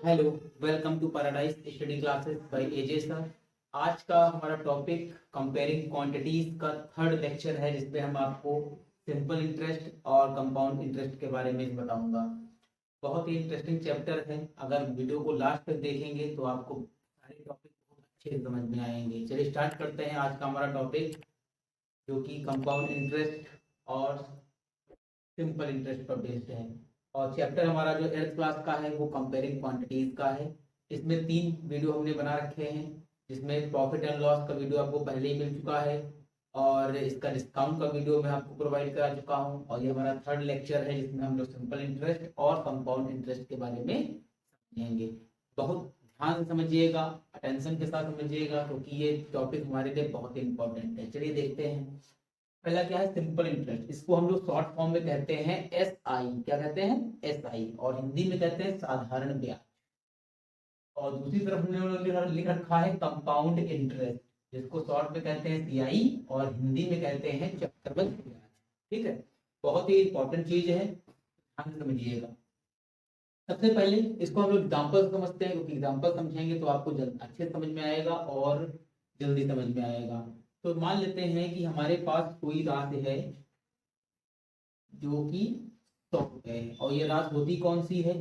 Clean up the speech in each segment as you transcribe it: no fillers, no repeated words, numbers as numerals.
Hello, welcome to paradise study classes by A J sir. आज का हमारा टॉपिक कंपेयरिंग क्वांटिटीज का थर्ड लेक्चर है, जिसपे हम आपको सिंपल इंटरेस्ट और कंपाउंड इंटरेस्ट के बारे में बताऊंगा। बहुत ही इंटरेस्टिंग चैप्टर है। अगर वीडियो को लास्ट तक देखेंगे तो आपको सारे टॉपिक बहुत अच्छे से समझ में आएंगे। चलिए स्टार्ट करते हैं आज का हमारा टॉपिक, जो कि कंपाउंड इंटरेस्ट और सिंपल इंटरेस्ट पर बेस्ड है। और चैप्टर हमारा जो 8th क्लास का है वो कंपेयरिंग क्वांटिटीज का है। इसमें 3 वीडियो हमने बना रखे हैं, जिसमें प्रॉफिट एंड लॉस का वीडियो आपको पहले ही मिल चुका है और इसका डिस्काउंट का वीडियो मैं आपको प्रोवाइड करा चुका हूं। और ये हमारा थर्ड लेक्चर है, जिसमें हम लोग सिंपल इंटरेस्ट और कंपाउंड इंटरेस्ट के बारे में समझेंगे। बहुत ध्यान से समझिएगा, अटेंशन के साथ समझिएगा, क्योंकि ये टॉपिक हमारे लिए बहुत ही इंपॉर्टेंट है। चलिए देखते हैं। पहला क्या है? Simple interest. इसको हम लोग शॉर्ट फॉर्म में कहते हैं SI। क्या कहते हैं? SI। और हिंदी में कहते हैं साधारण ब्याज। और दूसरी तरफ हमने लिख रखा है कंपाउंड इंटरेस्ट, जिसको शॉर्ट में कहते हैं CI और हिंदी में कहते हैं चक्रवृद्धि ब्याज। ठीक है, बहुत ही इंपॉर्टेंट चीज है, ध्यान से समझिएगा। सबसे पहले इसको हम लोग एग्जाम्पल समझते हैं, क्योंकि एग्जाम्पल समझेंगे तो आपको अच्छे समझ में आएगा और जल्दी समझ में आएगा। तो मान लेते हैं कि हमारे पास कोई राशि है जो कि 100 रुपए है, और ये राशि होती कौन सी है?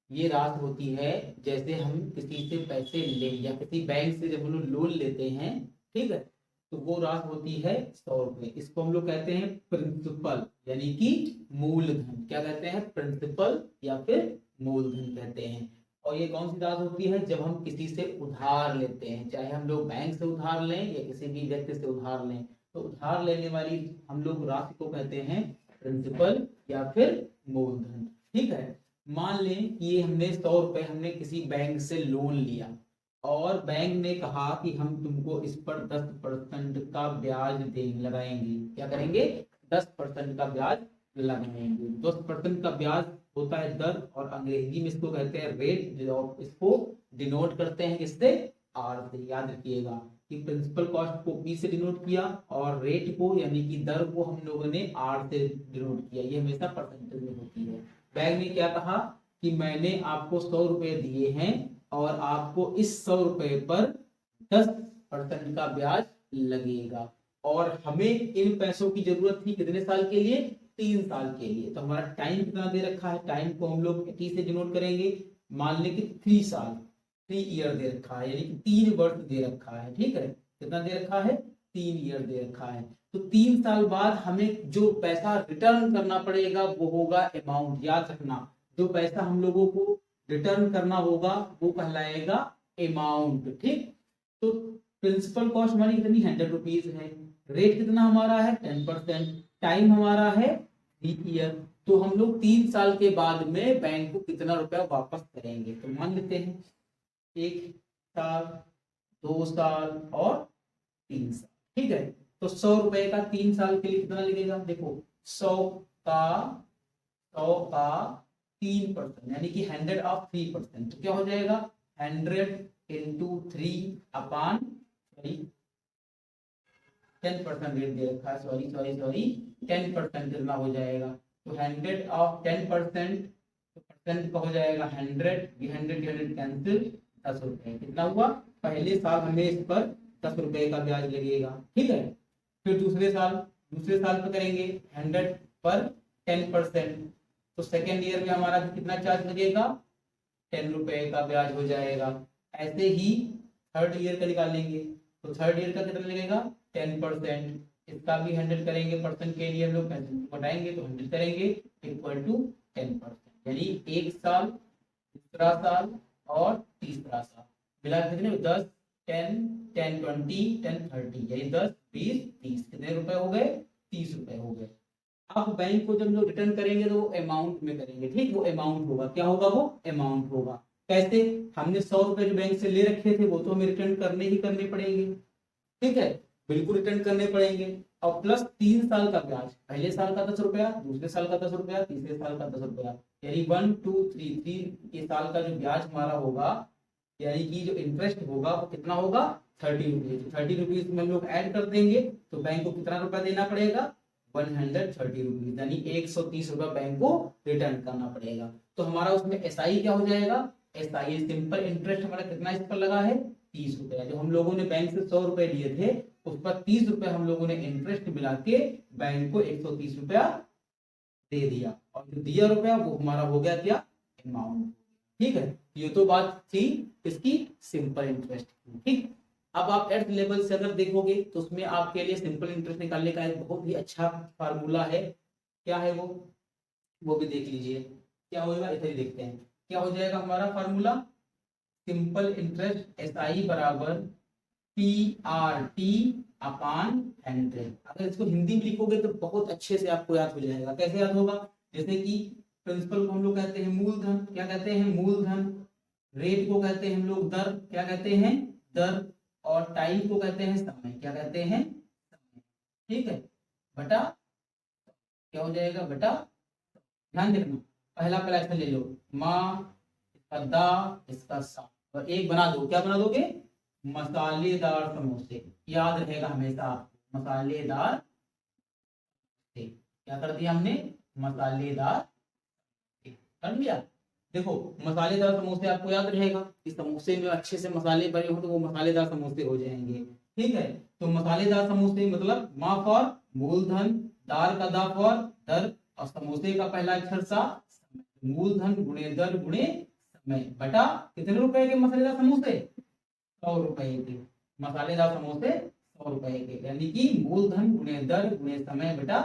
ये राशि होती है जैसे हम किसी से पैसे ले या किसी बैंक से जब हम लोग लोन लेते हैं, ठीक है, तो वो राशि होती है 100 रुपए। इसको हम लोग कहते हैं प्रिंसिपल, यानी कि मूलधन। क्या कहते हैं? प्रिंसिपल या फिर मूलधन कहते हैं। और ये कौन सी राशि होती है? जब हम किसी से उधार लेते हैं, चाहे हम लोग बैंक से उधार लें या किसी भी व्यक्ति से उधार लें, तो उधार लेने वाली हम लोग राशि को कहते हैं प्रिंसिपल या फिर मूलधन। ठीक है, मान लें कि ये हमने 100 रुपए हमने किसी बैंक से लोन लिया और बैंक ने कहा कि हम तुमको इस पर 10% का ब्याज लगाएंगे। क्या करेंगे? 10% का ब्याज लगाएंगे। 10% का ब्याज होता है दर, और अंग्रेजी में इसको कहते हैं रेट। इसको डिनोट करते हैं किससे? आर से। याद रखिएगा कि प्रिंसिपल कॉस्ट को P से डिनोट किया और रेट को यानी कि दर को हम लोगों ने R से डिनोट किया। ये हमेशा परसेंटेज में होती है। बैंक ने क्या कहा कि मैंने आपको 100 रुपए दिए हैं और आपको इस 100 रुपए पर 10% का ब्याज लगेगा, और हमें इन पैसों की जरूरत थी कितने साल के लिए? 3 साल के लिए। तो हमारा टाइम कितना दे रखा है? टाइम को हम लोग T से डिनोट करेंगे। मान लें कि 3 साल, 3 ईयर दे रखा है, यानी कि 3 वर्ष दे रखा है। ठीक है, कितना दे रखा है? 3 ईयर दे रखा है। तो 3 साल बाद हमें जो पैसा रिटर्न करना पड़ेगा वो होगा अमाउंट। याद रखना, जो पैसा हम लोगों को रिटर्न करना होगा वो कहलाएगा अमाउंट। ठीक, तो प्रिंसिपल कॉस्ट हमारी कितनी? 100 रुपीज है। रेट कितना हमारा है? 10%। टाइम हमारा है 3 ईयर। तो हम लोग 3 साल के बाद में बैंक को कितना रुपया वापस करेंगे? तो मान लेते हैं 1 साल, 2 साल और 3 साल। ठीक है, तो 100 रुपए का 3 साल के लिए कितना लगेगा? देखो, 100 का 3%, यानी कि 100 ऑफ 3%। तो क्या हो जाएगा? 100 इंटू 3 अपान 10% रेट दे रखा है। सॉरी 10% कितना हो जाएगा? तो 100 ऑफ 10%, तो परसेंट का हो जाएगा 100। ये 100 कैंसिल, 10 रुपए। कितना हुआ? पहले साल हमें इस पर 10 रुपए का ब्याज लगेगा। ठीक है, फिर दूसरे साल पे करेंगे 100 पर 10%, तो सेकेंड ईयर में हमारा कितना चार्ज लगेगा? 10 रुपए का ब्याज हो जाएगा। ऐसे ही थर्ड ईयर का निकालेंगे, तो थर्ड ईयर का कितना लगेगा? 10%। इसका भी 100 करेंगे, परसेंट के लिए हम लोग घटाएंगे तो 100 करेंगे, इक्वल टू 10%। यानी 1 साल, दूसरा साल और तीसरा साल मिला कितने? 10, 10, 10, 20, 10, 30, यही 10, 20, 30। कितने रुपए हो गए? 30 रुपए हो गए। अब बैंक को जब लोग रिटर्न करेंगे तो वो अमाउंट में करेंगे। ठीक, वो अमाउंट होगा। क्या होगा? वो अमाउंट होगा। कैसे? हमने 100 रुपए जो बैंक से ले रखे थे वो तो हमें रिटर्न करने ही करने पड़ेंगे। ठीक है, बिल्कुल रिटर्न करने पड़ेंगे। और प्लस 3 साल का ब्याज, पहले साल का 10 रुपया, दूसरे साल का 10 रुपया, तीसरे साल का 10 रुपया, यानी 1, 2, 3, 3 के साल का जो ब्याज हमारा होगा, यानी कि जो इंटरेस्ट होगा वो कितना होगा? 30 रुपीज। 30 रुपीज में हम लोग ऐड कर देंगे तो बैंक को कितना रुपया देना पड़ेगा? 130 रुपीज, यानी 130 रुपया बैंक को रिटर्न करना पड़ेगा। तो हमारा उसमें SI क्या हो जाएगा? SI सिंपल इंटरेस्ट हमारा कितना इस पर लगा है 30 रुपया। जो हम लोगों ने बैंक से 100 रुपए लिए थे उस पर 30 रुपए हम लोगों ने इंटरेस्ट मिला के बैंक को 130 रुपया दे दिया, और जो दिया रुपया वो हमारा हो गया क्या अमाउंट। ठीक है, ये तो बात थी इसकी सिंपल इंटरेस्ट की। ठीक, अब आप 8th लेवल से अगर देखोगे तो उसमें आपके लिए सिंपल इंटरेस्ट निकालने का एक बहुत ही अच्छा फार्मूला है। क्या है वो भी देख लीजिए। क्या होगा इधर ही देखते हैं क्या हो जाएगा हमारा फार्मूला। सिंपल इंटरेस्ट SI बराबर PRT अपान 100। अगर इसको हिंदी में लिखोगे तो बहुत अच्छे से आपको याद हो जाएगा। कैसे याद होगा, जैसे कि प्रिंसिपल को हम लोग कहते हैं मूलधन, क्या कहते हैं मूलधन। रेट को कहते हैं हम लोग दर, क्या कहते हैं दर। और टाइम को कहते हैं समय, क्या कहते हैं समय। ठीक है, बटा क्या हो जाएगा बटा। ध्यान देखना, पहला फ्रैक्शन ले लो माँ, इसका दा, इसका सा, और एक बना दो। क्या बना दोगे, मसालेदार समोसे। याद रहेगा हमेशा आपको, मसालेदार। क्या कर दिया हमने, मसालेदार कर लिया। देखो मसालेदार समोसे आपको याद रहेगा, इस समोसे में अच्छे से मसाले भरे हो तो वो मसालेदार समोसे हो जाएंगे। ठीक है, तो मसालेदार समोसे मतलब मा फॉर मूलधन, दार का दा फॉर दर, और समोसे का पहला अक्षर सा मूलधन गुणे दर गुणे समय, बटा कितने रुपए के मसालेदार समोसे 100 रुपए के। मसालेदार समोसे 100 रुपए के, यानी कि मूलधन गुणे दर गुणे समय बटा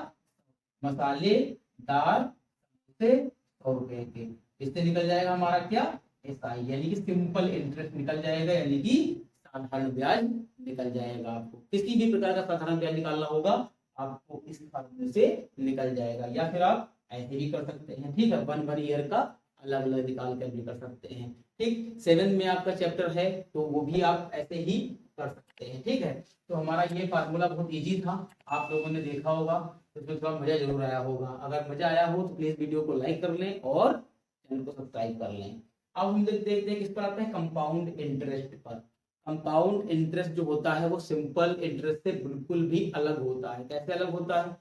मसालेदार समोसे 100 रुपए के। इससे निकल जाएगा हमारा क्या SI, यानी कि सिंपल इंटरेस्ट निकल जाएगा, यानी कि साधारण ब्याज निकल जाएगा। आपको किसी भी प्रकार का साधारण ब्याज निकालना होगा आपको इस फार्मूले से निकल जाएगा, या फिर आप ऐसे भी कर सकते हैं। ठीक है, 1 ईयर का अलग अलग निकाल कर भी कर सकते हैं। ठीक, 7 में आपका चैप्टर है तो वो भी आप ऐसे ही कर सकते हैं। ठीक है, तो हमारा ये फार्मूला बहुत इजी था, आप लोगों ने देखा होगा तो इसमें थोड़ा मजा जरूर आया होगा। अगर मजा आया हो तो प्लीज वीडियो को लाइक कर लें और चैनल को सब्सक्राइब कर लें। अब हम देखते हैं किस पर आते हैं, कंपाउंड इंटरेस्ट पर। कंपाउंड इंटरेस्ट जो होता है वो सिंपल इंटरेस्ट से बिल्कुल भी अलग होता है। कैसे अलग होता है,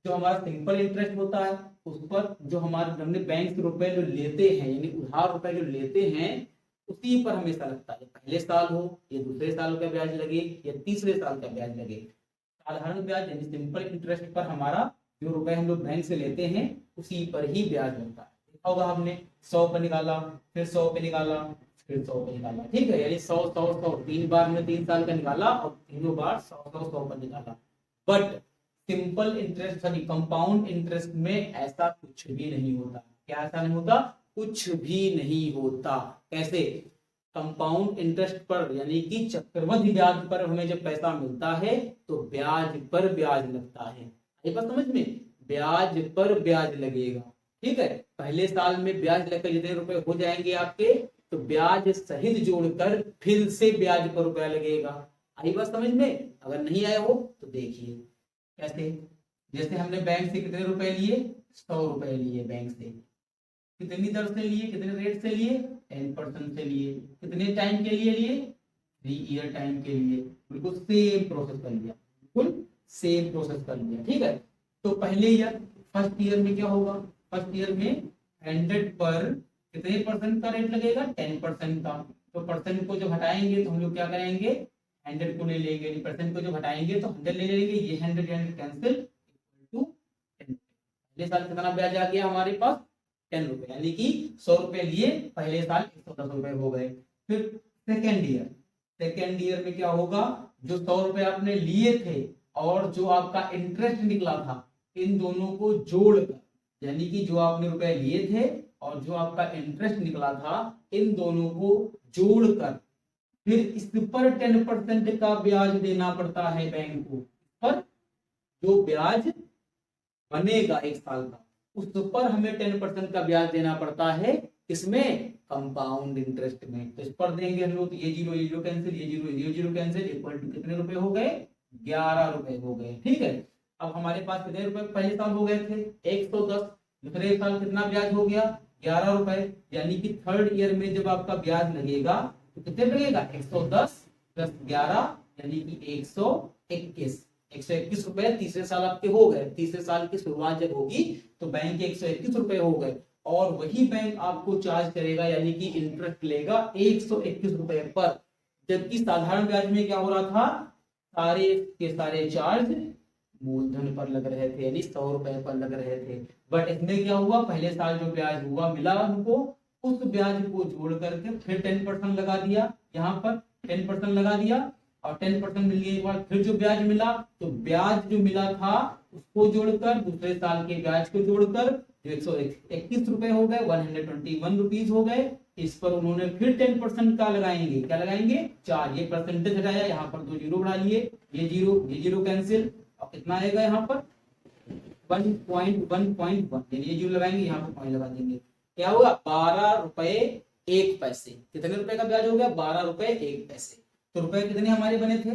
जो हमारा सिंपल इंटरेस्ट होता है उस पर जो हमारे हमने बैंक से रुपए जो लेते हैं, यानी उधार रुपए जो लेते हैं उसी पर हमेशा लगता है। पहले साल हो या दूसरे साल का ब्याज लगे या तीसरे साल का ब्याज लगे, साधारण ब्याज यानी सिंपल इंटरेस्ट पर हमारा जो रुपए हम लोग बैंक से लेते हैं उसी पर ही ब्याज लगता है। देखा होगा हमने 100 पे निकाला, फिर 100 पे निकाला, फिर 100 पे निकाला। ठीक है, यानी 100 100 100 3 बार में 3 साल का निकाला और तीनों बार 100 100 100 पर निकाला। But simple interest sorry compound interest में ऐसा कुछ भी नहीं होता। क्या ऐसा नहीं होता, कुछ भी नहीं होता। कैसे, कंपाउंड इंटरेस्ट पर यानी कि चक्रवृद्धि ब्याज पर हमें जब पैसा मिलता है तो ब्याज पर ब्याज लगता है। ये बात समझ में, ब्याज पर ब्याज लगेगा। ठीक है, पहले साल में ब्याज लगकर जितने रुपए हो जाएंगे आपके तो ब्याज सहित जोड़कर फिर से ब्याज पर रुपया लगेगा। आई बात समझ में, अगर नहीं आया हो तो देखिए कैसे। जैसे हमने बैंक से कितने रुपए लिए, 100 रुपए लिए बैंक से, कितनी दर से लिए, कितने रेट से लिए, 10% से लिए, कितने टाइम के लिए 3 ईयर टाइम के लिए। बिल्कुल सेम प्रोसेस कर लिया, बिल्कुल सेम प्रोसेस कर लिया। ठीक है, तो पहले ईयर फर्स्ट ईयर में क्या होगा, फर्स्ट ईयर में 100 पर कितने परसेंट का रेट लगेगा, 10% का। तो परसेंट को जब हटाएंगे तो हम लोग क्या करेंगे, 100 को ले लेंगे, परसेंट को जब हटाएंगे तो 100 ले लेंगे, ये 100 कैंसिल टू 10। पहले साल कितना ब्याज आ गया हमारे पास 10 रुपए, यानी कि 100 रुपए लिए पहले साल 110 रुपए हो गए। फिर सेकेंड ईयर में क्या होगा, जो 100 रुपए आपने लिए थे और जो आपका इंटरेस्ट निकला था इन दोनों को जोड़कर, यानी कि जो आपने रुपए लिए थे और जो आपका इंटरेस्ट निकला था इन दोनों को जोड़कर फिर इस पर 10% का ब्याज देना पड़ता है बैंक को। पर जो ब्याज बनेगा एक साल का उस पर हमें 10% का ब्याज देना पड़ता है, इसमें कंपाउंड इंटरेस्ट में। तो इस पर देंगे हम लोग, ये जीरो कैंसिल, ये जीरो कैंसिल, इक्वल टू कितने रुपए हो गए, 11 रुपए हो गए। ठीक है, अब हमारे पास कितने रुपए पहले साल हो गए थे 110, दूसरे साल कितना ब्याज हो गया 11 रुपए, यानी कि थर्ड ईयर में जब आपका ब्याज लगेगा तो कितने लगेगा 110 प्लस 11 यानी कि 121 रुपए तीसरे साल आपके हो गए। तीसरे साल की शुरुआत जब होगी तो बैंक के 121 रुपए हो गए और वही बैंक आपको चार्ज करेगा यानी कि इंटरेस्ट लेगा 121 रुपए पर, जबकि साधारण ब्याज में क्या हो रहा था, सारे के सारे चार्ज मूलधन पर लग रहे थे, यानी 100 रुपए पर लग रहे थे। बट इसमें क्या हुआ, पहले साल जो ब्याज हुआ मिला हमको, उस ब्याज को जोड़ करके फिर 10% लगा दिया, यहाँ पर 10% लगा दिया, और 10% मिलने के बाद फिर जो ब्याज मिला, तो ब्याज जो मिला था उसको जोड़कर दूसरे साल के ब्याज को जोड़कर जो 121 रुपए हो गए, 121 रुपीज हो गए, इस पर उन्होंने फिर 10% का लगाएंगे, क्या लगाएंगे, 4। ये परसेंटेज हटाया, यहाँ पर 2 जीरो बढ़ा लिए, ये जीरो कैंसिल, और कितना आएगा यहाँ पर 1.1.1, यानी ये जीरो लगाएंगे, यहाँ पर पॉइंट लगा देंगे, क्या होगा 12 रुपए 1 पैसे। कितने रुपए का ब्याज हो गया, 12 रुपए 1 पैसे। तो रुपए कितने हमारे बने थे,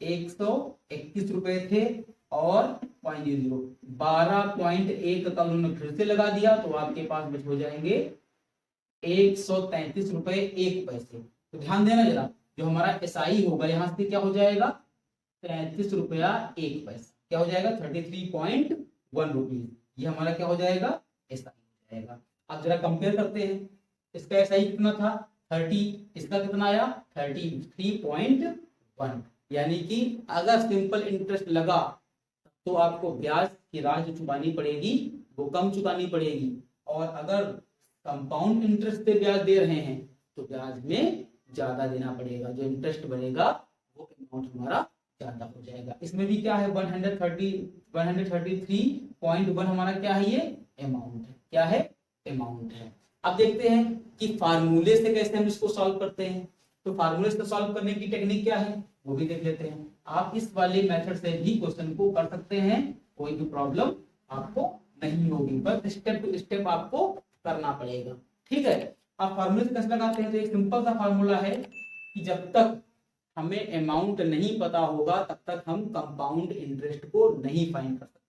121 रुपए थे, और 0.00 12.1 का उन्होंने फिर से लगा दिया, तो आपके पास बच हो जाएंगे 133 रुपए 1 पैसे। तो ध्यान देना जरा, जो हमारा एसआई होगा यहाँ से क्या हो जाएगा, 33 रुपया 1 पैसा, क्या हो जाएगा 33.1 रुपीज, ये हमारा क्या हो जाएगा, एसआई हो जाएगा। अब जरा कंपेयर करते हैं, इसका एसआई कितना था 30, इसका कितना आया 33.1, यानी कि अगर सिंपल इंटरेस्ट लगा तो आपको ब्याज की राशि जो चुकानी पड़ेगी वो कम चुकानी पड़ेगी, और अगर कंपाउंड इंटरेस्ट से ब्याज दे रहे हैं तो ब्याज में ज्यादा देना पड़ेगा, जो इंटरेस्ट बनेगा वो अमाउंट हमारा ज्यादा हो जाएगा। इसमें भी क्या है 133.1 हमारा क्या है, ये अमाउंट है, क्या है, अमाउंट है। अब देखते हैं कि फार्मूले से कैसे हम इसको सॉल्व करते हैं। तो फार्मूले से सॉल्व करने की टेक्निक क्या है वो भी देख लेते हैं। आप इस वाले मेथड से भी क्वेश्चन को कर सकते हैं, कोई भी प्रॉब्लम आपको नहीं होगी, बस स्टेप टू स्टेप आपको करना पड़ेगा, ठीक है। आप फार्मूले से कैसे लगाते हैं, तो एक सिंपल सा फार्मूला है कि जब तक हमें अमाउंट नहीं पता होगा तब तक हम कंपाउंड इंटरेस्ट को नहीं फाइंड कर सकते।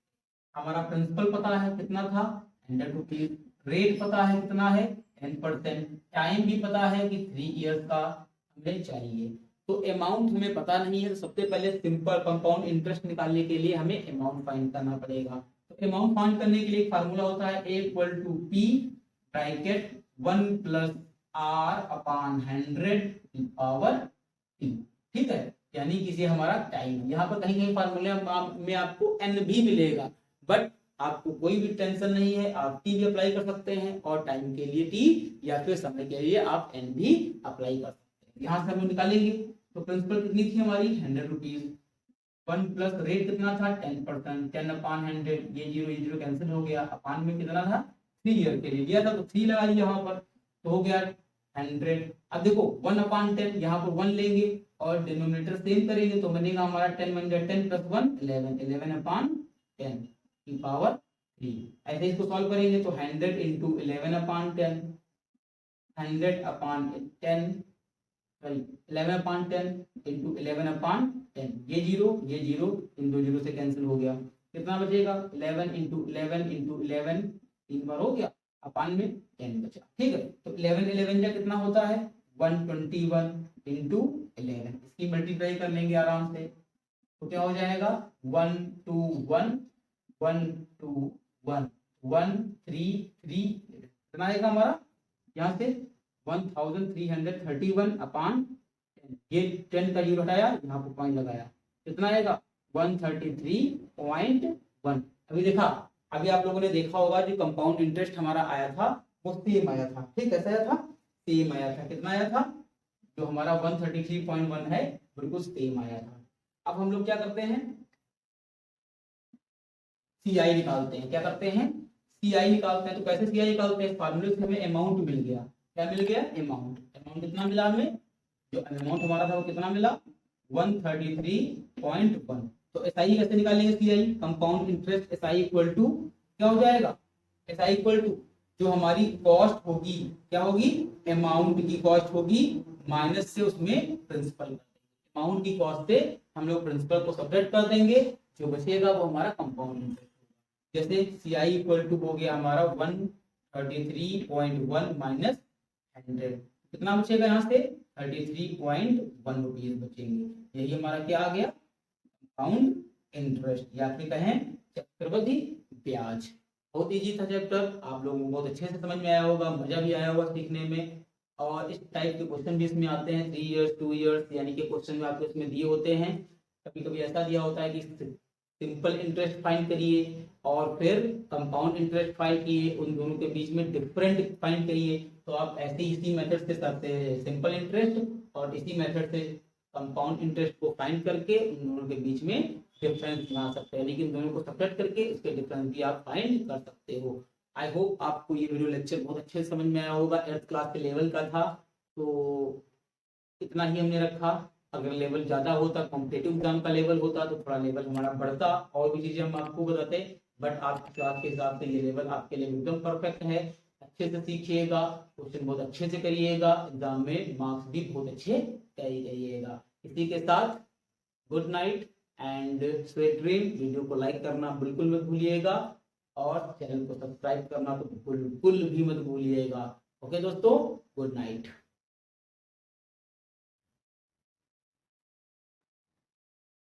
हमारा प्रिंसिपल पता है कितना था 100 रुपीज, रेट पता है कितना है 10%, टाइम भी पता है कि 3 इयर्स का हमें चाहिए। तो अमाउंट हमें पता नहीं है, तो सबसे पहले सिंपल कंपाउंड इंटरेस्ट निकालने के लिए हमें अमाउंट फाइंड करना पड़ेगा। तो अमाउंट फाइंड करने के लिए एक फार्मूला होता है A = P bracket 1 + R/100 T, ठीक है, यानी कि हमारा टाइम, यहाँ पर कहीं कहीं फार्मूले में आपको n भी मिलेगा, बट आपको कोई भी टेंशन नहीं है, आप टी भी अप्लाई कर सकते हैं, और टाइम के लिए टी या फिर समय के लिए आप एन भी अप्लाई कर सकते हैं। यहाँ से हम निकालेंगे, तो प्रिंसिपल कितनी थी हमारी 100 रुपीज, 1 प्लस रेट कितना था 10%, 10/100, ये जीरो कैंसिल हो गया, अपान में कितना था 3 ईयर के लिए लिया था, तो 3 लगा लिया यहाँ पर, तो हो गया 100। अब देखो 1/10, यहाँ पर 1 लेंगे और डिनोमिनेटर सेम करेंगे, तो बनेगा हमारा 10 + 10 + 1 11, 11/10 की पावर 3। ऐसे इसको सॉल्व करेंगे तो 100 × 11/10, 100/10 11/10 × 11/10, ये जीरो इन दो जीरो से कैंसिल हो गया, कितना बचेगा 11 × 11 × 11, 3 बार हो गया, अपान में 10 बचा, ठीक है। तो 11 का कितना होता है 121 × 11, इसकी मल्टीप्लाई कर लेंगे आराम से, तो क्या हो जाएगा 121 121 133, कितना आएगा हमारा यहाँ से 1331/10, ये 10 का जीरो हटाया, यहाँ पर पॉइंट लगाया, कितना आएगा 133.1। अभी देखा, अभी आप लोगों ने देखा होगा जो कंपाउंड इंटरेस्ट हमारा आया था वो सेम आया था, ठीक कैसा आया था, सेम आया था, कितना आया था, जो हमारा 133.1 है बिल्कुल सेम आया था। अब हम लोग क्या करते हैं, सीआई निकालते हैं, क्या करते हैं सीआई निकालते हैं। तो कैसे सीआई निकालते हैं, फार्मूले से हमें अमाउंट मिल गया, क्या मिल गया अमाउंट, अमाउंट कितना मिला हमें, जो अमाउंट हमारा था वो कितना मिला 133.1। तो एसआई कैसे निकालेंगे, CI compound interest, SI equal to क्या हो जाएगा, एसआई इक्वल टू जो हमारी कॉस्ट होगी, क्या होगी अमाउंट की कॉस्ट होगी माइनस से उसमें प्रिंसिपल, अमाउंट की कॉस्ट से हम लोग प्रिंसिपल को सब्ट्रैक्ट कर देंगे, जो बचेगा वो हमारा कंपाउंड इंटरेस्ट। जैसे CI इक्वल टू हो गया हमारा 133.1 माइनस 100, कितना बचेगा यहाँ से 33.1 रुपीज बचेंगे, यही हमारा क्या आ गया कंपाउंड इंटरेस्ट, या फिर कहें चक्रवृद्धि ब्याज, बहुत इजी था चैप्टर, आप लोगों को बहुत अच्छे से समझ में आया होगा, मजा भी आया होगा सीखने में। और इस टाइप के क्वेश्चन भी इसमें आते हैं, 3 इयर्स 2 इयर्स यानी कि क्वेश्चन में आपको इसमें दिए होते हैं। कभी कभी ऐसा दिया होता है कि सिंपल इंटरेस्ट फाइंड करिए और फिर कंपाउंड इंटरेस्ट फाइंड किए, उन दोनों के बीच में डिफरेंट फाइंड करिए। तो आप ऐसे इसी मेथड से करते हैं सिंपल इंटरेस्ट और इसी मेथड से कंपाउंड इंटरेस्ट को फाइंड करके उन दोनों के बीच में डिफरेंस बना सकते हैं, लेकिन दोनों को सेपरेट करके इसके डिफरेंस भी आप फाइंड कर सकते हो। आई होप आपको ये वीडियो लेक्चर बहुत अच्छे से समझ में आया होगा। 8th क्लास के लेवल का था, तो इतना ही हमने रखा। अगर लेवल ज्यादा होता, कॉम्पिटेटिव एग्जाम का लेवल होता, तो थोड़ा लेवल हमारा बढ़ता और भी चीजें हम आपको बताते। बट आपकी क्लास के हिसाब से ये लेवल आपके लिए एकदम परफेक्ट है। अच्छे से सीखिएगा, क्वेश्चन बहुत अच्छे से करिएगा, एग्जाम में मार्क्स भी बहुत अच्छे करिएगा। इसी के साथ good night and sweet dream. Video को लाइक करना बिल्कुल मत भूलिएगा और चैनल को सब्सक्राइब करना तो बिल्कुल भी मत भूलिएगा। ओके दोस्तों, गुड नाइट।